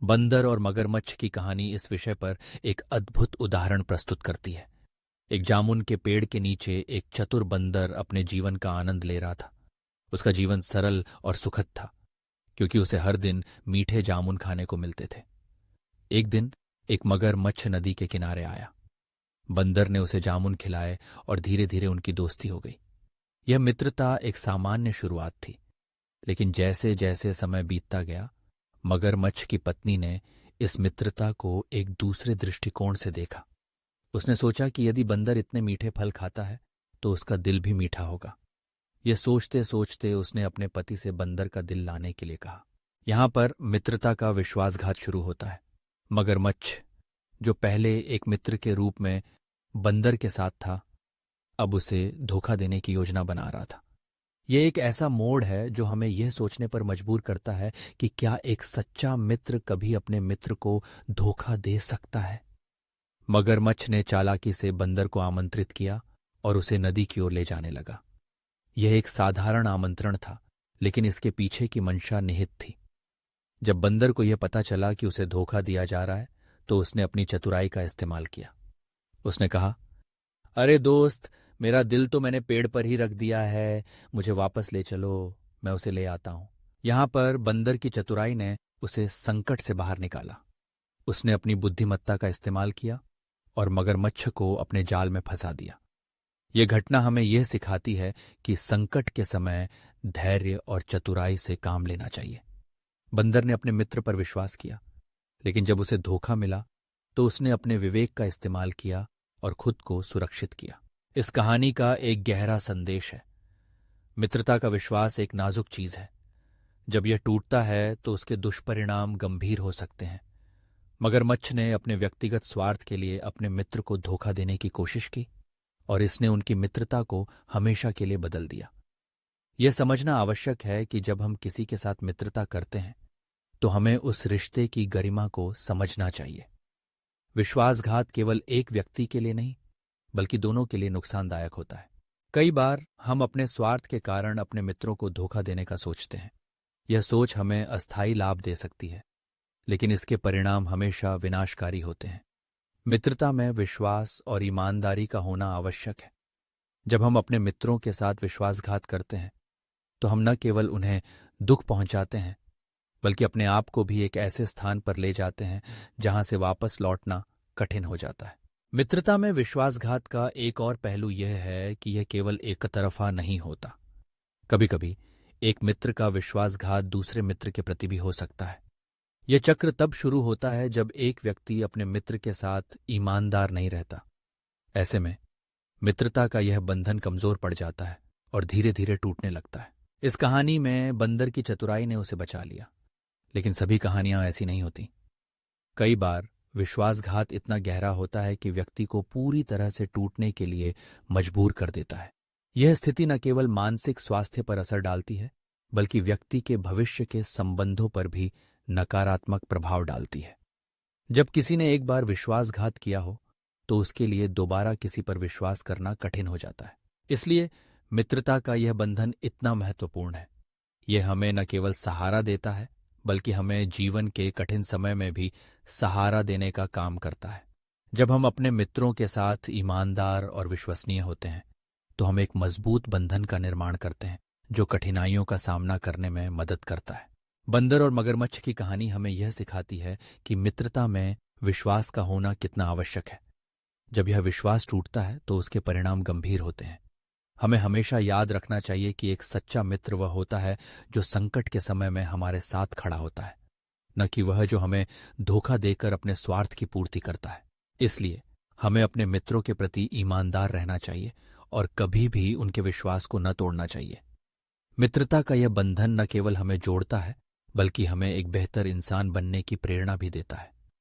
बंदर और मगरमच्छ की कहानी इस विषय पर एक अद्भुत उदाहरण प्रस्तुत करती है। एक जामुन के पेड़ के नीचे एक चतुर बंदर अपने जीवन का आनंद ले रहा था। उसका जीवन सरल और सुखद था, क्योंकि उसे हर दिन मीठे जामुन खाने को मिलते थे। एक दिन एक मगरमच्छ नदी के किनारे आया। बंदर ने उसे जामुन खिलाए और धीरे धीरे उनकी दोस्ती हो गई। यह मित्रता एक सामान्य शुरुआत थी, लेकिन जैसे जैसे समय बीतता गया, मगरमच्छ की पत्नी ने इस मित्रता को एक दूसरे दृष्टिकोण से देखा। उसने सोचा कि यदि बंदर इतने मीठे फल खाता है तो उसका दिल भी मीठा होगा। यह सोचते सोचते उसने अपने पति से बंदर का दिल लाने के लिए कहा। यहां पर मित्रता का विश्वासघात शुरू होता है। मगरमच्छ, जो पहले एक मित्र के रूप में बंदर के साथ था, अब उसे धोखा देने की योजना बना रहा था। यह एक ऐसा मोड़ है जो हमें यह सोचने पर मजबूर करता है कि क्या एक सच्चा मित्र कभी अपने मित्र को धोखा दे सकता है। मगरमच्छ ने चालाकी से बंदर को आमंत्रित किया और उसे नदी की ओर ले जाने लगा। यह एक साधारण आमंत्रण था, लेकिन इसके पीछे की मंशा निहित थी। जब बंदर को यह पता चला कि उसे धोखा दिया जा रहा है, तो उसने अपनी चतुराई का इस्तेमाल किया। उसने कहा, अरे दोस्त, मेरा दिल तो मैंने पेड़ पर ही रख दिया है, मुझे वापस ले चलो, मैं उसे ले आता हूं। यहां पर बंदर की चतुराई ने उसे संकट से बाहर निकाला। उसने अपनी बुद्धिमत्ता का इस्तेमाल किया और मगरमच्छ को अपने जाल में फंसा दिया। यह घटना हमें यह सिखाती है कि संकट के समय धैर्य और चतुराई से काम लेना चाहिए। बंदर ने अपने मित्र पर विश्वास किया, लेकिन जब उसे धोखा मिला तो उसने अपने विवेक का इस्तेमाल किया और खुद को सुरक्षित किया। इस कहानी का एक गहरा संदेश है। मित्रता का विश्वास एक नाजुक चीज है। जब यह टूटता है तो उसके दुष्परिणाम गंभीर हो सकते हैं। मगरमच्छ ने अपने व्यक्तिगत स्वार्थ के लिए अपने मित्र को धोखा देने की कोशिश की और इसने उनकी मित्रता को हमेशा के लिए बदल दिया। यह समझना आवश्यक है कि जब हम किसी के साथ मित्रता करते हैं तो हमें उस रिश्ते की गरिमा को समझना चाहिए। विश्वासघात केवल एक व्यक्ति के लिए नहीं, बल्कि दोनों के लिए नुकसानदायक होता है। कई बार हम अपने स्वार्थ के कारण अपने मित्रों को धोखा देने का सोचते हैं। यह सोच हमें अस्थायी लाभ दे सकती है, लेकिन इसके परिणाम हमेशा विनाशकारी होते हैं। मित्रता में विश्वास और ईमानदारी का होना आवश्यक है। जब हम अपने मित्रों के साथ विश्वासघात करते हैं तो हम न केवल उन्हें दुख पहुंचाते हैं, बल्कि अपने आप को भी एक ऐसे स्थान पर ले जाते हैं जहां से वापस लौटना कठिन हो जाता है। मित्रता में विश्वासघात का एक और पहलू यह है कि यह केवल एक तरफा नहीं होता। कभी कभी एक मित्र का विश्वासघात दूसरे मित्र के प्रति भी हो सकता है। यह चक्र तब शुरू होता है जब एक व्यक्ति अपने मित्र के साथ ईमानदार नहीं रहता। ऐसे में मित्रता का यह बंधन कमजोर पड़ जाता है और धीरे धीरे टूटने लगता है। इस कहानी में बंदर की चतुराई ने उसे बचा लिया, लेकिन सभी कहानियां ऐसी नहीं होती। कई बार विश्वासघात इतना गहरा होता है कि व्यक्ति को पूरी तरह से टूटने के लिए मजबूर कर देता है। यह स्थिति न केवल मानसिक स्वास्थ्य पर असर डालती है, बल्कि व्यक्ति के भविष्य के संबंधों पर भी नकारात्मक प्रभाव डालती है। जब किसी ने एक बार विश्वासघात किया हो तो उसके लिए दोबारा किसी पर विश्वास करना कठिन हो जाता है। इसलिए मित्रता का यह बंधन इतना महत्वपूर्ण है। यह हमें न केवल सहारा देता है, बल्कि हमें जीवन के कठिन समय में भी सहारा देने का काम करता है। जब हम अपने मित्रों के साथ ईमानदार और विश्वसनीय होते हैं तो हम एक मजबूत बंधन का निर्माण करते हैं जो कठिनाइयों का सामना करने में मदद करता है। बंदर और मगरमच्छ की कहानी हमें यह सिखाती है कि मित्रता में विश्वास का होना कितना आवश्यक है। जब यह विश्वास टूटता है तो उसके परिणाम गंभीर होते हैं। हमें हमेशा याद रखना चाहिए कि एक सच्चा मित्र वह होता है जो संकट के समय में हमारे साथ खड़ा होता है, न कि वह जो हमें धोखा देकर अपने स्वार्थ की पूर्ति करता है। इसलिए हमें अपने मित्रों के प्रति ईमानदार रहना चाहिए और कभी भी उनके विश्वास को न तोड़ना चाहिए। मित्रता का यह बंधन न केवल हमें जोड़ता है, बल्कि हमें एक बेहतर इंसान बनने की प्रेरणा भी देता है।